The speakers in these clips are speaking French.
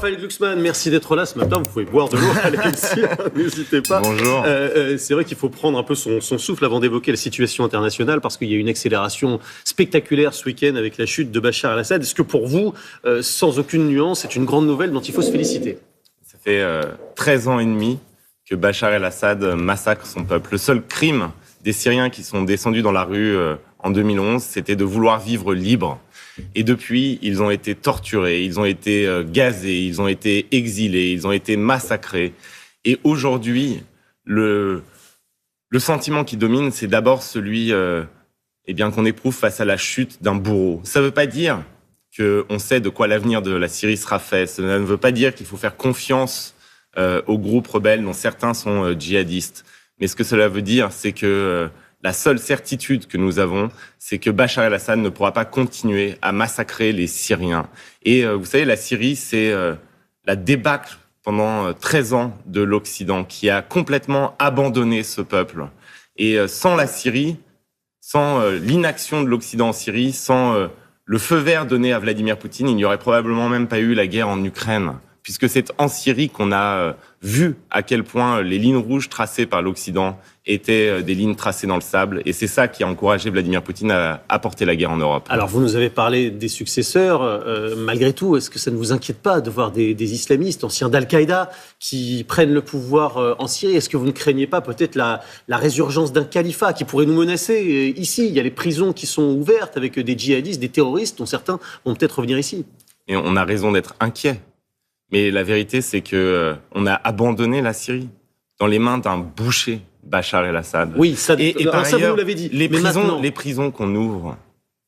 Raphaël Glucksmann, merci d'être là ce matin. Vous pouvez boire de l'eau à l'MC, n'hésitez pas. Bonjour. C'est vrai qu'il faut prendre un peu son souffle avant d'évoquer la situation internationale parce qu'il y a une accélération spectaculaire ce week-end avec la chute de Bachar el-Assad. Est-ce que pour vous, sans aucune nuance, c'est une grande nouvelle dont il faut se féliciter ? Ça fait 13 ans et demi que Bachar el-Assad massacre son peuple. Le seul crime des Syriens qui sont descendus dans la rue en 2011, c'était de vouloir vivre libre. Et depuis, ils ont été torturés, ils ont été gazés, ils ont été exilés, ils ont été massacrés. Et aujourd'hui, le sentiment qui domine, c'est d'abord celui qu'on éprouve face à la chute d'un bourreau. Ça ne veut pas dire qu'on sait de quoi l'avenir de la Syrie sera fait. Ça ne veut pas dire qu'il faut faire confiance aux groupes rebelles dont certains sont djihadistes. Mais ce que cela veut dire, c'est que la seule certitude que nous avons, c'est que Bachar el-Assad ne pourra pas continuer à massacrer les Syriens. Et vous savez, la Syrie, c'est la débâcle pendant 13 ans de l'Occident qui a complètement abandonné ce peuple. Et sans la Syrie, sans l'inaction de l'Occident en Syrie, sans le feu vert donné à Vladimir Poutine, il n'y aurait probablement même pas eu la guerre en Ukraine. Puisque c'est en Syrie qu'on a vu à quel point les lignes rouges tracées par l'Occident étaient des lignes tracées dans le sable. Et c'est ça qui a encouragé Vladimir Poutine à porter la guerre en Europe. Alors, vous nous avez parlé des successeurs. Malgré tout, est-ce que ça ne vous inquiète pas de voir des islamistes, anciens d'Al-Qaïda, qui prennent le pouvoir en Syrie ? Est-ce que vous ne craignez pas peut-être la résurgence d'un califat qui pourrait nous menacer ici ? Il y a les prisons qui sont ouvertes avec des djihadistes, des terroristes, dont certains vont peut-être revenir ici. Et on a raison d'être inquiet. Mais la vérité, c'est que on a abandonné la Syrie dans les mains d'un boucher, Bachar el-Assad. Oui, ça, et par ça ailleurs, vous l'avez dit. Les prisons qu'on ouvre,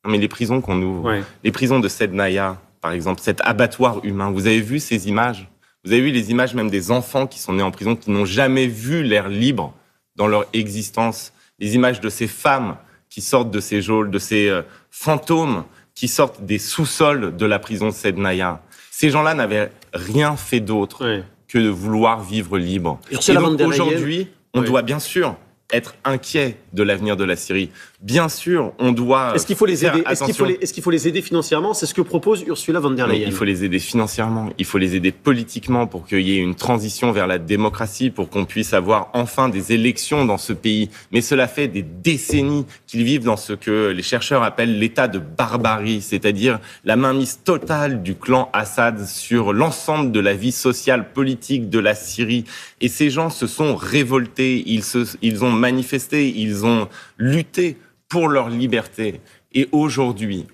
les prisons de Sednaya, par exemple, cet abattoir humain. Vous avez vu ces images ? Vous avez vu les images même des enfants qui sont nés en prison, qui n'ont jamais vu l'air libre dans leur existence. Les images de ces femmes qui sortent de ces geôles, de ces fantômes qui sortent des sous-sols de la prison de Sednaya. Ces gens-là n'avaient rien fait d'autre que de vouloir vivre libre. Et donc aujourd'hui, on doit bien sûr être inquiet de l'avenir de la Syrie. Bien sûr, on doit. Est-ce qu'il faut les aider ? Est-ce qu'il faut les aider financièrement ? C'est ce que propose Ursula von der Leyen. Il faut les aider financièrement, il faut les aider politiquement pour qu'il y ait une transition vers la démocratie, pour qu'on puisse avoir enfin des élections dans ce pays. Mais cela fait des décennies qu'ils vivent dans ce que les chercheurs appellent l'état de barbarie, c'est-à-dire la mainmise totale du clan Assad sur l'ensemble de la vie sociale, politique de la Syrie. Et ces gens se sont révoltés, ils ont manifesté, ils ont lutté pour leur liberté. Et aujourd'hui,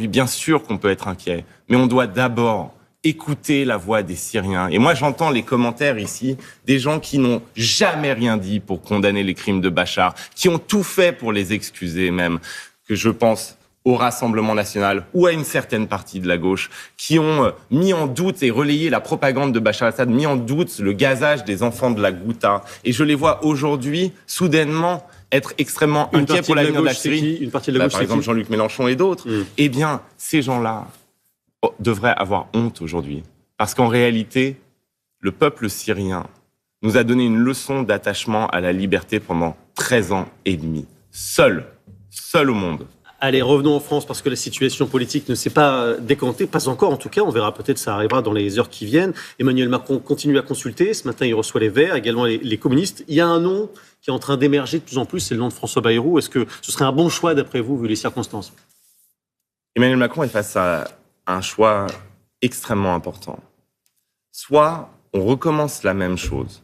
bien sûr qu'on peut être inquiet, mais on doit d'abord écouter la voix des Syriens. Et moi, j'entends les commentaires ici des gens qui n'ont jamais rien dit pour condamner les crimes de Bachar, qui ont tout fait pour les excuser même, que je pense au Rassemblement national ou à une certaine partie de la gauche, qui ont mis en doute et relayé la propagande de Bachar el-Assad, mis en doute le gazage des enfants de la Ghouta. Et je les vois aujourd'hui, soudainement, être extrêmement inquiets pour l'avenir de la Syrie. Une partie de la gauche, par exemple, Jean-Luc Mélenchon et d'autres. Eh bien, ces gens-là devraient avoir honte aujourd'hui. Parce qu'en réalité, le peuple syrien nous a donné une leçon d'attachement à la liberté pendant 13 ans et demi. Seul au monde. Allez, revenons en France parce que la situation politique ne s'est pas décantée, pas encore en tout cas, on verra peut-être ça arrivera dans les heures qui viennent. Emmanuel Macron continue à consulter, ce matin il reçoit les Verts, également les communistes. Il y a un nom qui est en train d'émerger de plus en plus, c'est le nom de François Bayrou. Est-ce que ce serait un bon choix d'après vous, vu les circonstances ? Emmanuel Macron est face à un choix extrêmement important. Soit on recommence la même chose,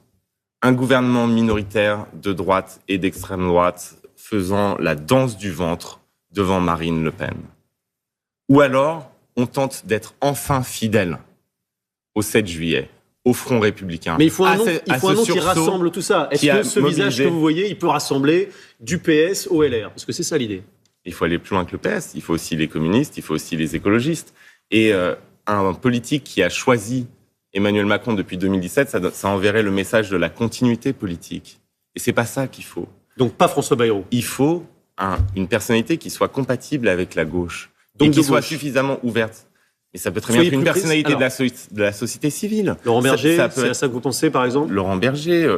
un gouvernement minoritaire de droite et d'extrême droite faisant la danse du ventre devant Marine Le Pen. Ou alors, on tente d'être enfin fidèle au 7 juillet, au Front républicain. Mais il faut un nom qui rassemble tout ça. Est-ce que ce visage que vous voyez, il peut rassembler du PS au LR ? Parce que c'est ça l'idée. Il faut aller plus loin que le PS, il faut aussi les communistes, il faut aussi les écologistes. Et un politique qui a choisi Emmanuel Macron depuis 2017, ça enverrait le message de la continuité politique. Et c'est pas ça qu'il faut. Donc pas François Bayrou. Il faut une personnalité qui soit compatible avec la gauche. Donc qui soit suffisamment ouverte. Mais ça peut très bien Soyez être une plus précis. personnalité Alors, de la société civile. Laurent Berger, Ça peut c'est à être ça que vous pensez, par exemple? Laurent Berger,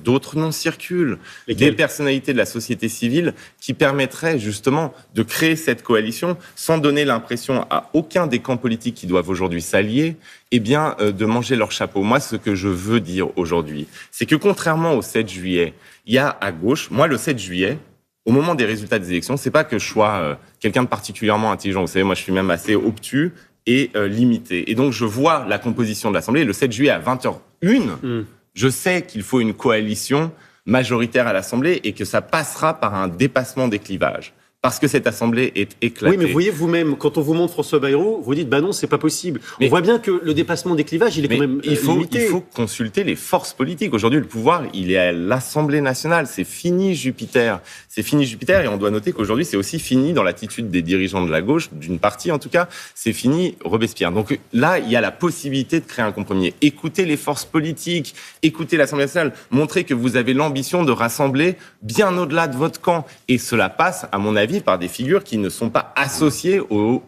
d'autres noms circulent. Lesquels? Des personnalités de la société civile qui permettraient justement de créer cette coalition sans donner l'impression à aucun des camps politiques qui doivent aujourd'hui s'allier, de manger leur chapeau. Moi, ce que je veux dire aujourd'hui, c'est que contrairement au 7 juillet, il y a à gauche, moi, le 7 juillet, au moment des résultats des élections, c'est pas que je sois quelqu'un de particulièrement intelligent. Vous savez, moi, je suis même assez obtus et limité. Et donc, je vois la composition de l'Assemblée. Le 7 juillet à 20h01, je sais qu'il faut une coalition majoritaire à l'Assemblée et que ça passera par un dépassement des clivages. Parce que cette Assemblée est éclatée. Oui, mais vous voyez vous-même, quand on vous montre François Bayrou, vous dites, bah non, c'est pas possible. On voit bien que le dépassement des clivages, il est quand même limité. Il faut consulter les forces politiques. Aujourd'hui, le pouvoir, il est à l'Assemblée nationale. C'est fini Jupiter. C'est fini Jupiter et on doit noter qu'aujourd'hui, c'est aussi fini dans l'attitude des dirigeants de la gauche, d'une partie en tout cas, c'est fini Robespierre. Donc là, il y a la possibilité de créer un compromis. Écoutez les forces politiques, écoutez l'Assemblée nationale, montrez que vous avez l'ambition de rassembler bien au-delà de votre camp. Et cela passe, à mon avis, par des figures qui ne sont pas associées aux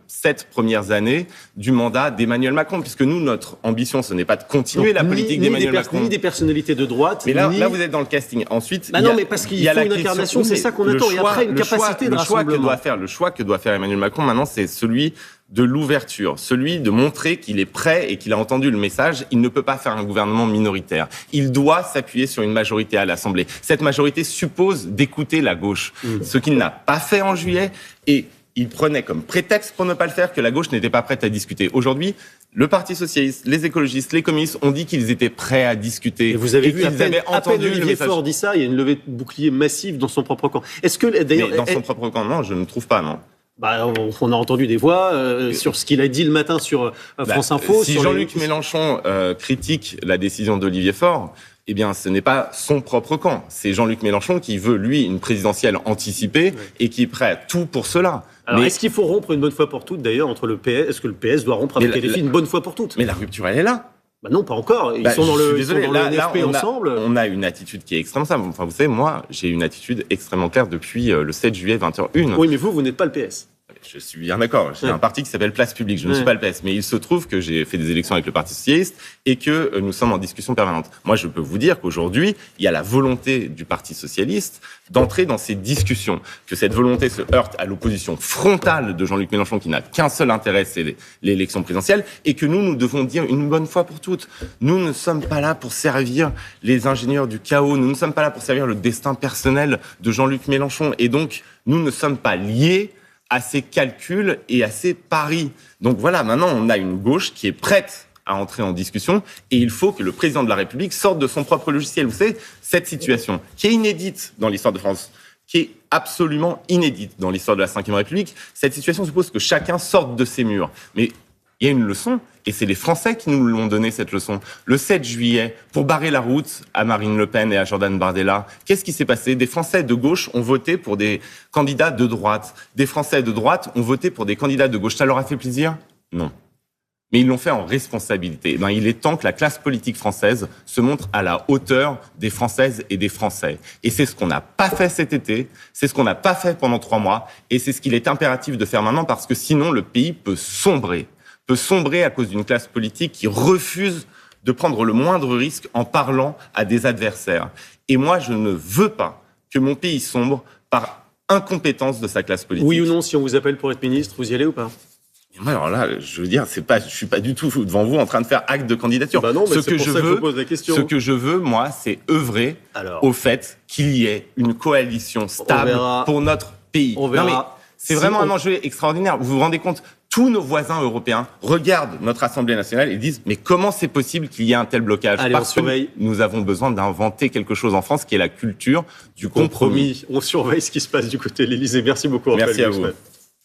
7 premières années du mandat d'Emmanuel Macron, puisque nous, notre ambition, ce n'est pas de continuer la politique d'Emmanuel Macron. Ni des personnalités de droite. Mais là, vous êtes dans le casting. Ensuite, non, mais parce qu'il faut une incarnation, c'est ça qu'on attend. Et après, une capacité de rassemblement. Le choix que doit faire Emmanuel Macron maintenant, c'est celui de l'ouverture, celui de montrer qu'il est prêt et qu'il a entendu le message. Il ne peut pas faire un gouvernement minoritaire. Il doit s'appuyer sur une majorité à l'Assemblée. Cette majorité suppose d'écouter la gauche, ce qu'il n'a pas fait en juillet. Et il prenait comme prétexte pour ne pas le faire que la gauche n'était pas prête à discuter. Aujourd'hui, le Parti socialiste, les écologistes, les communistes ont dit qu'ils étaient prêts à discuter. Et vous avez vu, qu'ils avaient entendu le Olivier message. Faure dit ça, il y a une levée de bouclier massive dans son propre camp. Est-ce que, d'ailleurs, Mais dans son propre camp, non, je ne trouve pas, non. Bah, on a entendu des voix sur ce qu'il a dit le matin sur France Info. Si Jean-Luc Mélenchon critique la décision d'Olivier Faure, eh bien, ce n'est pas son propre camp. C'est Jean-Luc Mélenchon qui veut, lui, une présidentielle anticipée et qui est prêt à tout pour cela. Alors, est-ce qu'il faut rompre une bonne fois pour toutes, d'ailleurs, entre le PS? Est-ce que le PS doit rompre avec LFI une bonne fois pour toutes? Mais la rupture, elle est là. Bah non, pas encore. Ils sont dans le NFP ensemble. On a une attitude qui est extrêmement simple. Enfin, vous savez, moi, j'ai une attitude extrêmement claire depuis le 7 juillet 20h01. Oui, mais vous n'êtes pas le PS. Je suis bien d'accord. J'ai un parti qui s'appelle Place Publique. Je ne suis pas le PS. Mais il se trouve que j'ai fait des élections avec le Parti Socialiste et que nous sommes en discussion permanente. Moi, je peux vous dire qu'aujourd'hui, il y a la volonté du Parti Socialiste d'entrer dans ces discussions. Que cette volonté se heurte à l'opposition frontale de Jean-Luc Mélenchon qui n'a qu'un seul intérêt, c'est l'élection présidentielle. Et que nous devons dire une bonne fois pour toutes. Nous ne sommes pas là pour servir les ingénieurs du chaos. Nous ne sommes pas là pour servir le destin personnel de Jean-Luc Mélenchon. Et donc, nous ne sommes pas liés à ses calculs et à ses paris. Donc voilà, maintenant on a une gauche qui est prête à entrer en discussion et il faut que le président de la République sorte de son propre logiciel. Vous savez, cette situation qui est inédite dans l'histoire de France, qui est absolument inédite dans l'histoire de la Ve République, cette situation suppose que chacun sorte de ses murs. Mais il y a une leçon, et c'est les Français qui nous l'ont donné, cette leçon. Le 7 juillet, pour barrer la route à Marine Le Pen et à Jordan Bardella, qu'est-ce qui s'est passé? Des Français de gauche ont voté pour des candidats de droite. Des Français de droite ont voté pour des candidats de gauche. Ça leur a fait plaisir? Non. Mais ils l'ont fait en responsabilité. Il est temps que la classe politique française se montre à la hauteur des Françaises et des Français. Et c'est ce qu'on n'a pas fait cet été, c'est ce qu'on n'a pas fait pendant 3 mois, et c'est ce qu'il est impératif de faire maintenant, parce que sinon le pays peut sombrer à cause d'une classe politique qui refuse de prendre le moindre risque en parlant à des adversaires. Et moi, je ne veux pas que mon pays sombre par incompétence de sa classe politique. Oui ou non, si on vous appelle pour être ministre, vous y allez ou pas? Alors là, je veux dire, je suis pas du tout devant vous en train de faire acte de candidature. Bah non, mais c'est pour ça que je pose la question. Ce que je veux, moi, c'est œuvrer au fait qu'il y ait une coalition stable pour notre pays. On verra. Non, mais c'est vraiment un enjeu extraordinaire. Vous vous rendez compte? Tous nos voisins européens regardent notre Assemblée nationale et disent « Mais comment c'est possible qu'il y ait un tel blocage ?» Parce que nous avons besoin d'inventer quelque chose en France qui est la culture du compromis. On surveille ce qui se passe du côté de l'Élysée. Merci beaucoup. Merci à vous.